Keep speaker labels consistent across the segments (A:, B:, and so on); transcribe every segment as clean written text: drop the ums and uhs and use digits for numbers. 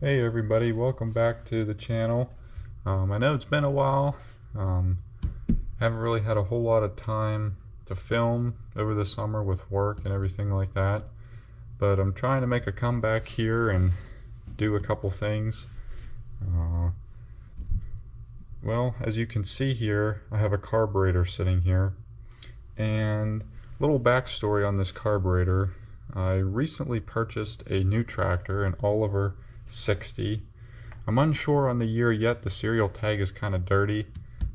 A: Hey everybody, welcome back to the channel. I know it's been a while. Haven't really had a whole lot of time to film over the summer with work and everything like that, but I'm trying to make a comeback here and do a couple things. Well, as you can see here, I have a carburetor sitting here, and little backstory on this carburetor. I recently purchased a new tractor, an Oliver 60. I'm unsure on the year yet. The serial tag is kind of dirty.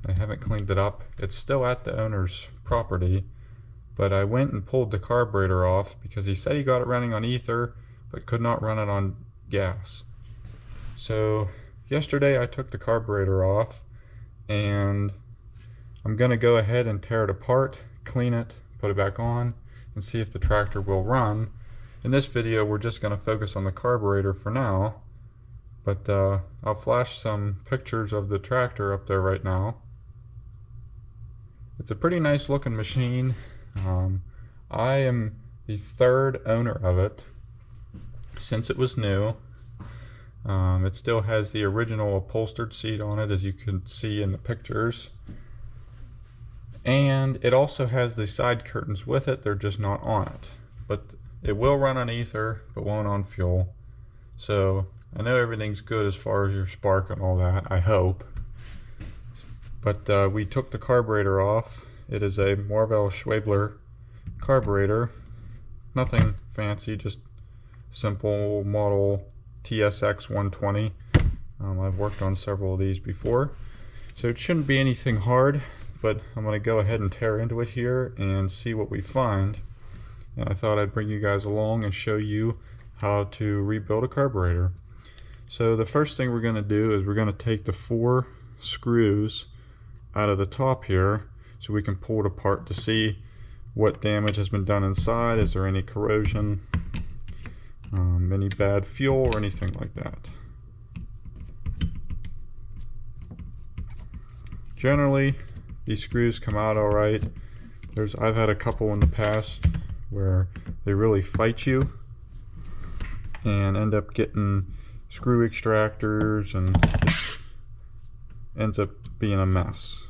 A: I haven't cleaned it up. It's still at the owner's property, but I went and pulled the carburetor off because he said he got it running on ether but could not run it on gas. So yesterday I took the carburetor off, and I'm gonna go ahead and tear it apart, clean it, put it back on, and see if the tractor will run. In this video we're just going to focus on the carburetor for now, but I'll flash some pictures of the tractor up there right now. It's a pretty nice looking machine. I am the third owner of it since it was new. It still has the original upholstered seat on it, as you can see in the pictures. And it also has the side curtains with it. They're just not on it. But it will run on ether, but won't on fuel. So I know everything's good as far as your spark and all that, I hope. But we took the carburetor off. It is a Marvell Schwebler carburetor. Nothing fancy, just simple model TSX 120. I've worked on several of these before, so it shouldn't be anything hard. But I'm going to go ahead and tear into it here and see what we find. And I thought I'd bring you guys along and show you how to rebuild a carburetor. So the first thing we're going to do is we're going to take the 4 screws out of the top here so we can pull it apart to see what damage has been done inside. Is there any corrosion, any bad fuel, or anything like that? Generally, these screws come out all right. I've had a couple in the past where they really fight you and end up getting screw extractors, and it ends up being a mess.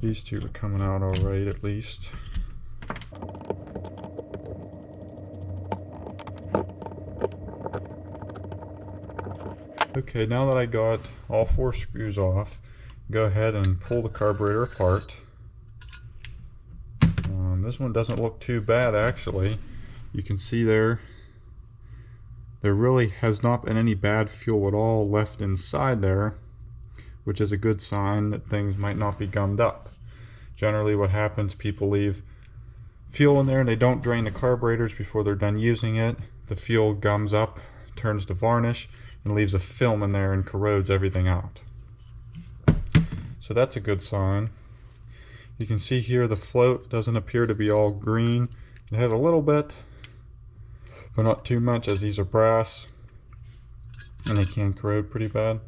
A: These two are coming out all right, at least. Okay, now that I got all 4 screws off, go ahead and pull the carburetor apart. This one doesn't look too bad, actually. You can see there really has not been any bad fuel at all left inside there, which is a good sign that things might not be gummed up. Generally what happens, people leave fuel in there and they don't drain the carburetors before they're done using it. The fuel gums up, turns to varnish, and leaves a film in there and corrodes everything out. So that's a good sign. You can see here the float doesn't appear to be all green. It has a little bit, but not too much, as these are brass and they can corrode pretty bad.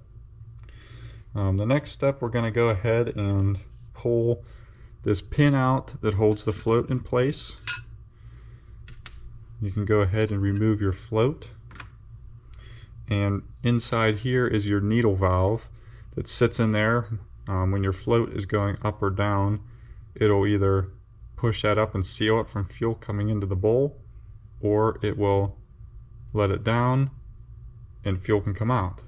A: The next step, we're going to go ahead and pull this pin out that holds the float in place. You can go ahead and remove your float, and inside here is your needle valve that sits in there. When your float is going up or down, it'll either push that up and seal it from fuel coming into the bowl, or it will let it down and fuel can come out.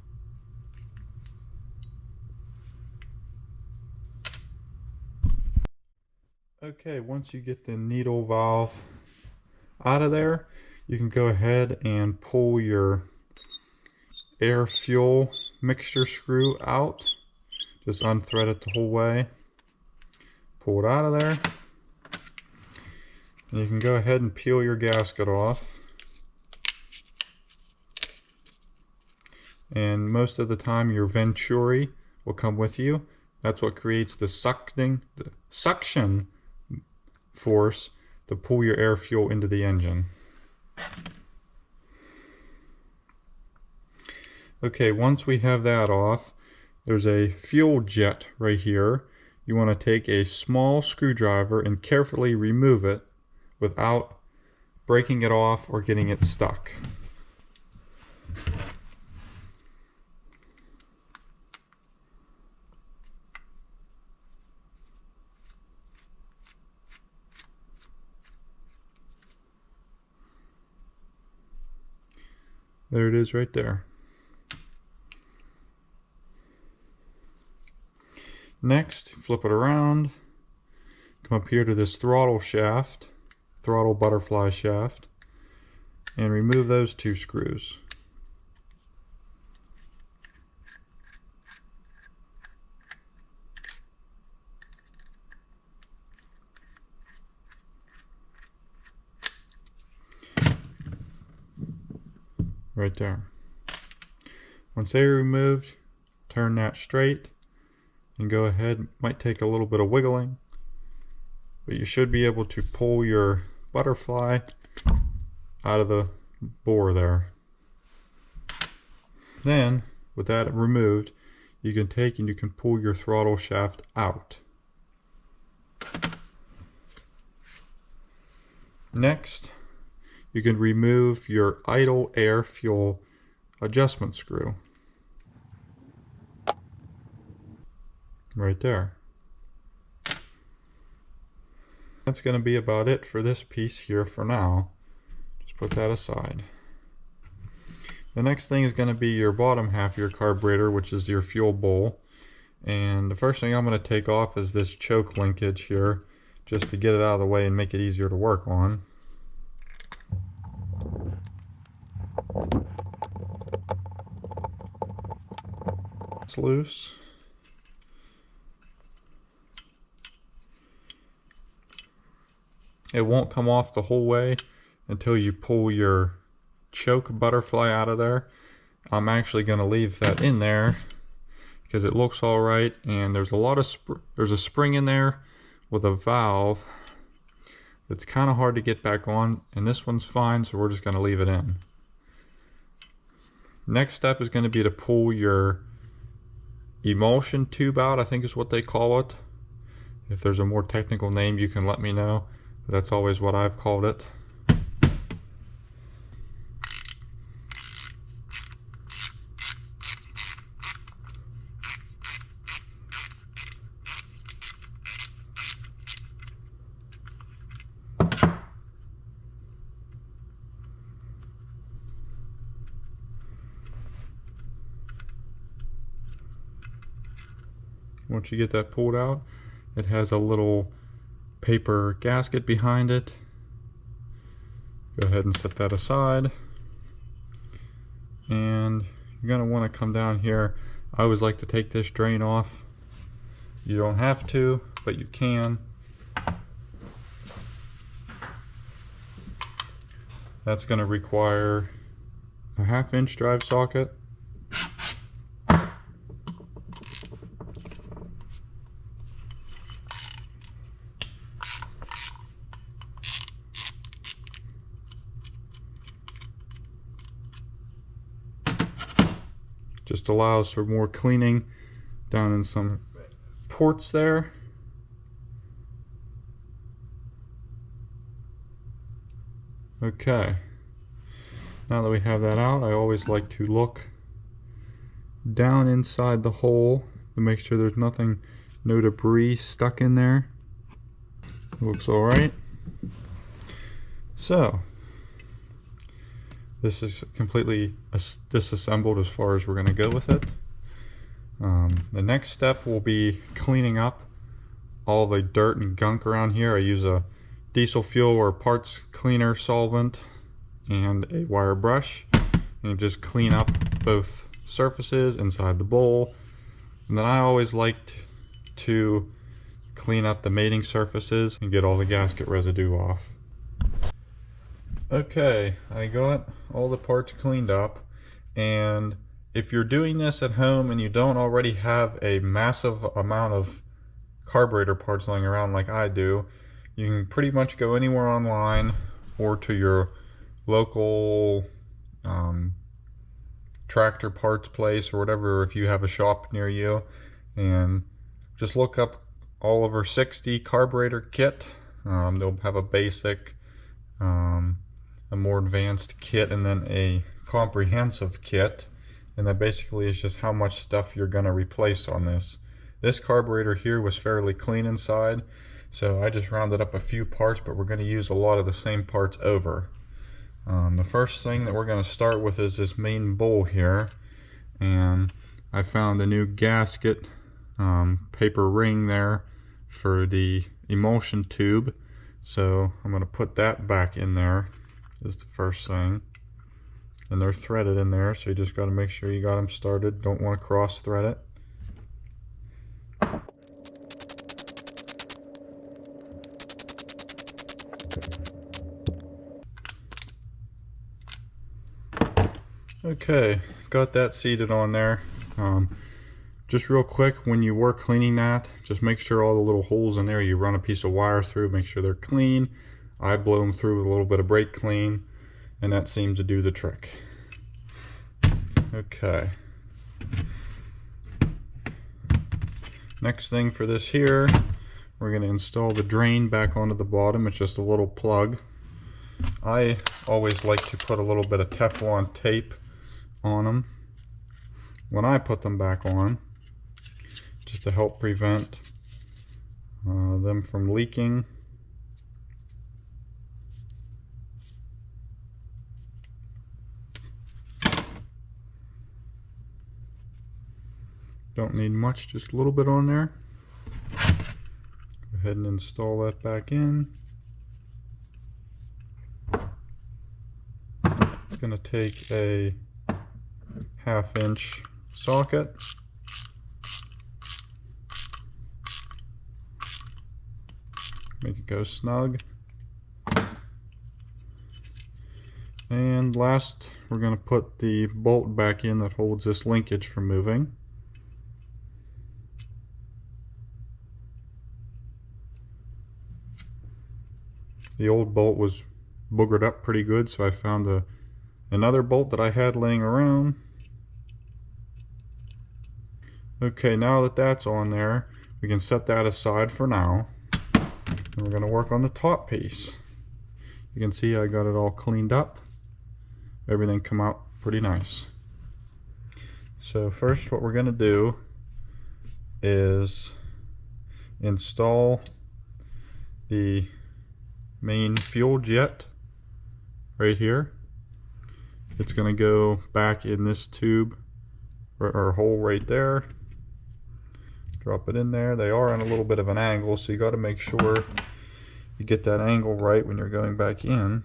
A: Okay, once you get the needle valve out of there, you can go ahead and pull your air fuel mixture screw out. Just unthread it the whole way, pull it out of there, and you can go ahead and peel your gasket off. And most of the time your venturi will come with you. That's what creates the suction force to pull your air fuel into the engine. Okay, once we have that off, there's a fuel jet right here. You want to take a small screwdriver and carefully remove it without breaking it off or getting it stuck. There it is right there. Next, flip it around, come up here to this throttle shaft, throttle butterfly shaft, and remove those 2 screws. Right there. Once they are removed, turn that straight and go ahead. Might take a little bit of wiggling, but you should be able to pull your butterfly out of the bore there. Then, with that removed, you can take and you can pull your throttle shaft out. Next, you can remove your idle air fuel adjustment screw. Right there. That's going to be about it for this piece here for now. Just put that aside. The next thing is going to be your bottom half of your carburetor, which is your fuel bowl. And the first thing I'm going to take off is this choke linkage here, just to get it out of the way and make it easier to work on. It's loose. It won't come off the whole way until you pull your choke butterfly out of there. I'm actually going to leave that in there because it looks all right, and there's a lot of there's a spring in there with a valve that's kind of hard to get back on, and this one's fine, so we're just going to leave it in. Next step is going to be to pull your emulsion tube out, I think is what they call it. If there's a more technical name, you can let me know. That's always what I've called it. Once you get that pulled out, it has a little paper gasket behind it. Go ahead and set that aside. And you're going to want to come down here. I always like to take this drain off. You don't have to, but you can. That's going to require a 1/2 inch drive socket. Just allows for more cleaning down in some ports there. Okay, now that we have that out, I always like to look down inside the hole to make sure there's nothing, no debris stuck in there. Looks all right. So this is completely disassembled as far as we're going to go with it. The next step will be cleaning up all the dirt and gunk around here. I use a diesel fuel or parts cleaner solvent and a wire brush, and just clean up both surfaces inside the bowl. And then I always liked to clean up the mating surfaces and get all the gasket residue off. Okay, I got all the parts cleaned up, and if you're doing this at home and you don't already have a massive amount of carburetor parts laying around like I do, you can pretty much go anywhere online or to your local tractor parts place or whatever, if you have a shop near you, and just look up Oliver 60 carburetor kit. They'll have a basic, a more advanced kit, and then a comprehensive kit, and that basically is just how much stuff you're going to replace on this. This carburetor here was fairly clean inside, so I just rounded up a few parts, but we're going to use a lot of the same parts over. The first thing that we're going to start with is this main bowl here, and I found a new gasket paper ring there for the emulsion tube, so I'm going to put that back in there is the first thing. And they're threaded in there, so you just got to make sure you got them started. Don't want to cross thread it. Okay, got that seated on there. Just real quick, when you were cleaning that, just make sure all the little holes in there, you run a piece of wire through, make sure they're clean. I blow them through with a little bit of brake clean, and that seems to do the trick. Okay. Next thing for this here, we're going to install the drain back onto the bottom. It's just a little plug. I always like to put a little bit of Teflon tape on them when I put them back on, just to help prevent them from leaking. Don't need much, just a little bit on there. Go ahead and install that back in. It's going to take a 1/2 inch socket. Make it go snug. And last, we're going to put the bolt back in that holds this linkage from moving. The old bolt was boogered up pretty good, so I found another bolt that I had laying around. Okay, now that that's on there, we can set that aside for now. And we're going to work on the top piece. You can see I got it all cleaned up. Everything come out pretty nice. So first what we're going to do is install the main fuel jet right here. It's going to go back in this tube or hole right there. Drop it in there. They are on a little bit of an angle, so you got to make sure you get that angle right when you're going back in.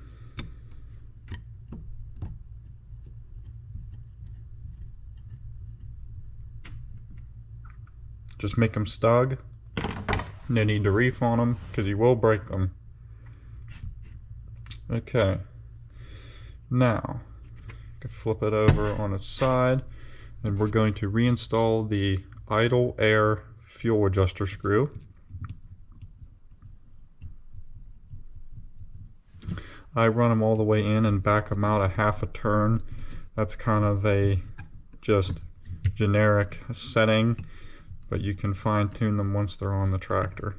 A: Just make them snug. No need to reef on them because you will break them. Okay, now you can flip it over on its side, and we're going to reinstall the idle air fuel adjuster screw. I run them all the way in and back them out a 1/2 turn. That's kind of a just generic setting, but you can fine tune them once they're on the tractor.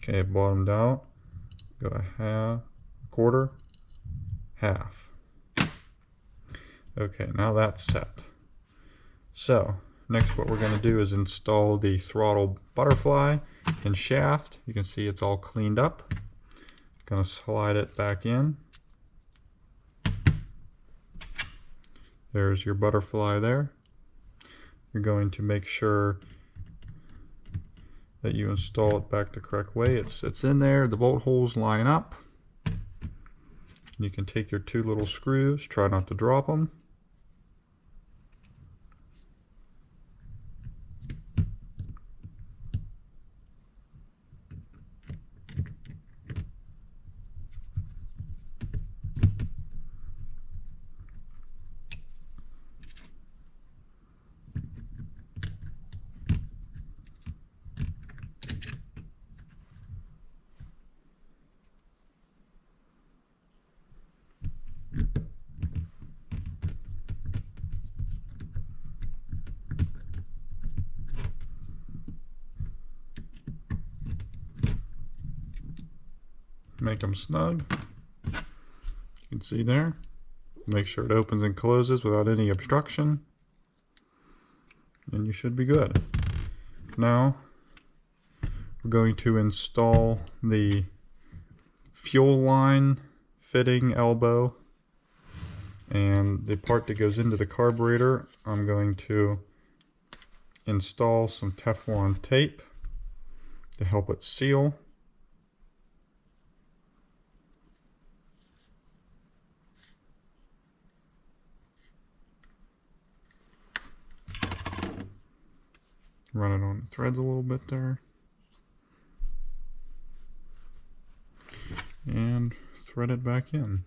A: Okay, bottomed out. Go a quarter, half. Okay, now that's set. So next what we're going to do is install the throttle butterfly and shaft. You can see it's all cleaned up. Going to slide it back in. There's your butterfly there. You're going to make sure that you install it back the correct way. It's in there, the bolt holes line up. You can take your 2 little screws, try not to drop them. Make them snug. You can see there. Make sure it opens and closes without any obstruction, and you should be good. Now we're going to install the fuel line fitting elbow and the part that goes into the carburetor. I'm going to install some Teflon tape to help it seal. Run it on the threads a little bit there. And thread it back in.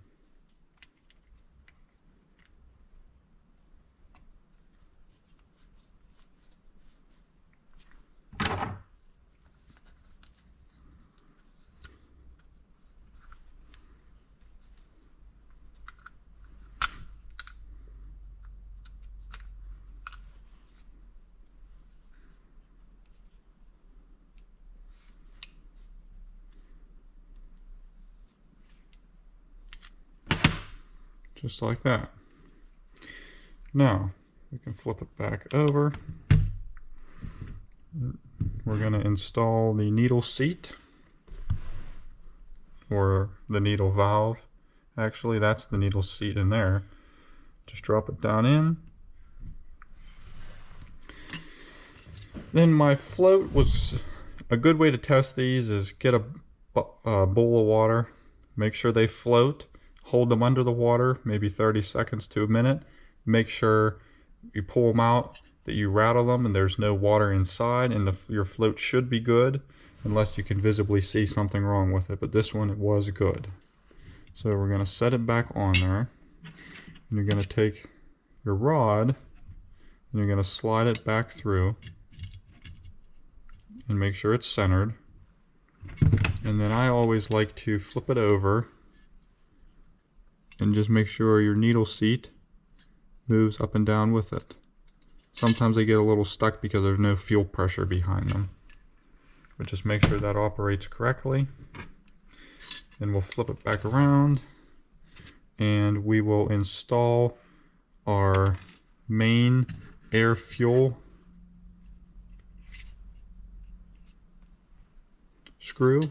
A: Just like that. Now, we can flip it back over. We're going to install the needle seat, or the needle valve. Actually, that's the needle seat in there. Just drop it down in. Then my float was a good way to test these is get a bowl of water, make sure they float. Hold them under the water, maybe 30 seconds to a minute. Make sure you pull them out, that you rattle them and there's no water inside, and your float should be good unless you can visibly see something wrong with it. But this one, it was good. So we're going to set it back on there. And you're going to take your rod and you're going to slide it back through and make sure it's centered. And then I always like to flip it over and just make sure your needle seat moves up and down with it. Sometimes they get a little stuck because there's no fuel pressure behind them. But just make sure that operates correctly. And we'll flip it back around and we will install our main air fuel screw.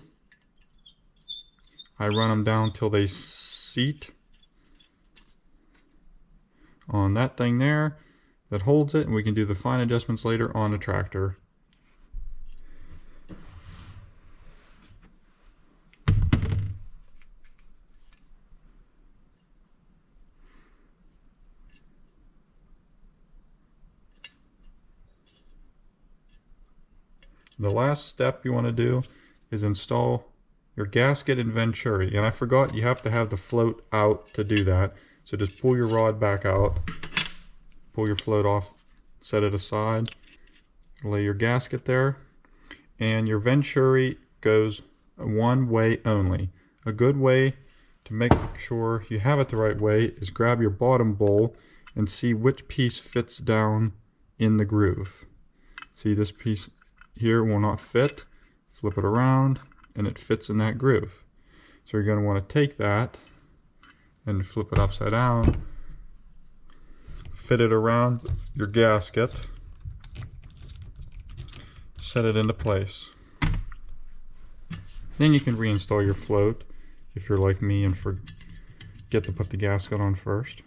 A: I run them down till they seat on that thing there that holds it, and we can do the fine adjustments later on the tractor. The last step you want to do is install your gasket and venturi, and I forgot you have to have the float out to do that. So just pull your rod back out, pull your float off, set it aside, lay your gasket there, and your venturi goes one way only. A good way to make sure you have it the right way is grab your bottom bowl and see which piece fits down in the groove. See, this piece here will not fit. Flip it around and it fits in that groove. So you're going to want to take that and flip it upside down, fit it around your gasket, set it into place. Then you can reinstall your float if you're like me and forget to put the gasket on first.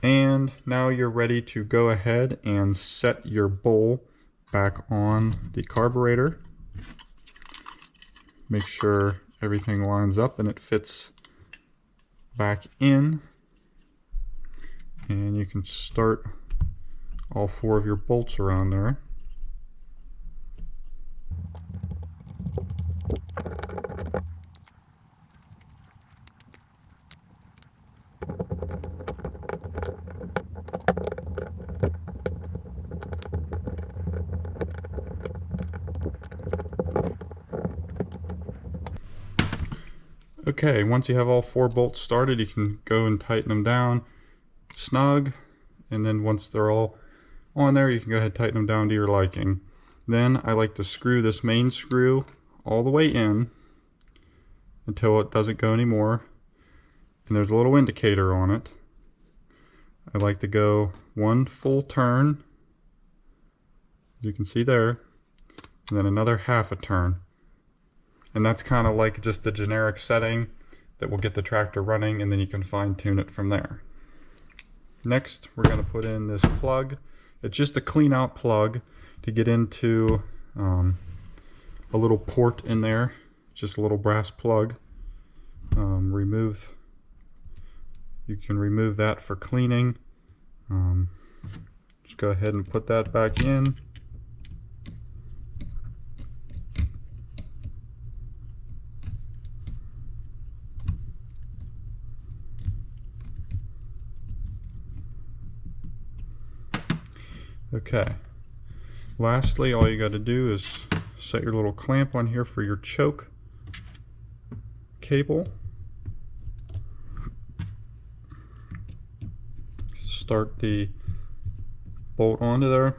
A: And now you're ready to go ahead and set your bowl back on the carburetor. Make sure everything lines up and it fits back in, and you can start all 4 of your bolts around there. Okay, once you have all 4 bolts started, you can go and tighten them down snug, and then once they're all on there, you can go ahead and tighten them down to your liking. Then I like to screw this main screw all the way in until it doesn't go anymore, and there's a little indicator on it. I like to go 1 full turn, as you can see there, and then another half a turn. And that's kind of like just the generic setting that will get the tractor running, and then you can fine tune it from there. Next, we're going to put in this plug. It's just a clean out plug to get into a little port in there, just a little brass plug. You can remove that for cleaning. Just go ahead and put that back in. Okay, lastly, all you got to do is set your little clamp on here for your choke cable. Start the bolt onto there.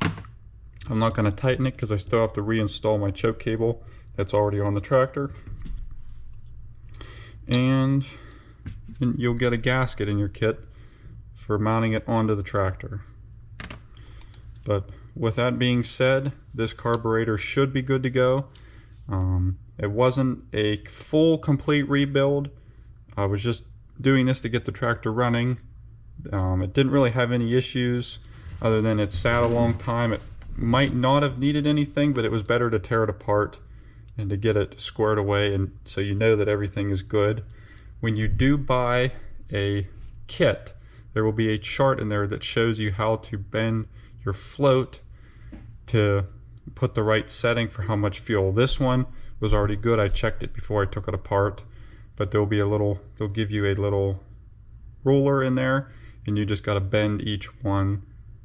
A: I'm not going to tighten it because I still have to reinstall my choke cable that's already on the tractor. And you'll get a gasket in your kit for mounting it onto the tractor. But with that being said, this carburetor should be good to go. It wasn't a full complete rebuild. I was just doing this to get the tractor running. It didn't really have any issues other than it sat a long time. It might not have needed anything, but it was better to tear it apart and to get it squared away, and so you know that everything is good. When you do buy a kit, there will be a chart in there that shows you how to bend your float to put the right setting for how much fuel. This one was already good. I checked it before I took it apart, but they'll give you a little ruler in there, and you just got to bend each one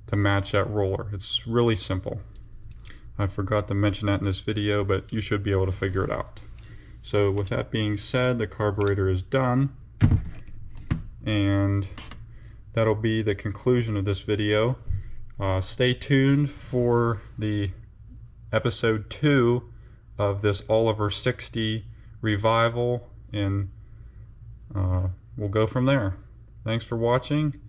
A: to match that ruler. It's really simple. I forgot to mention that in this video, but you should be able to figure it out. So with that being said, the carburetor is done, and that'll be the conclusion of this video. Stay tuned for the episode 2 of this Oliver 60 revival, and we'll go from there. Thanks for watching,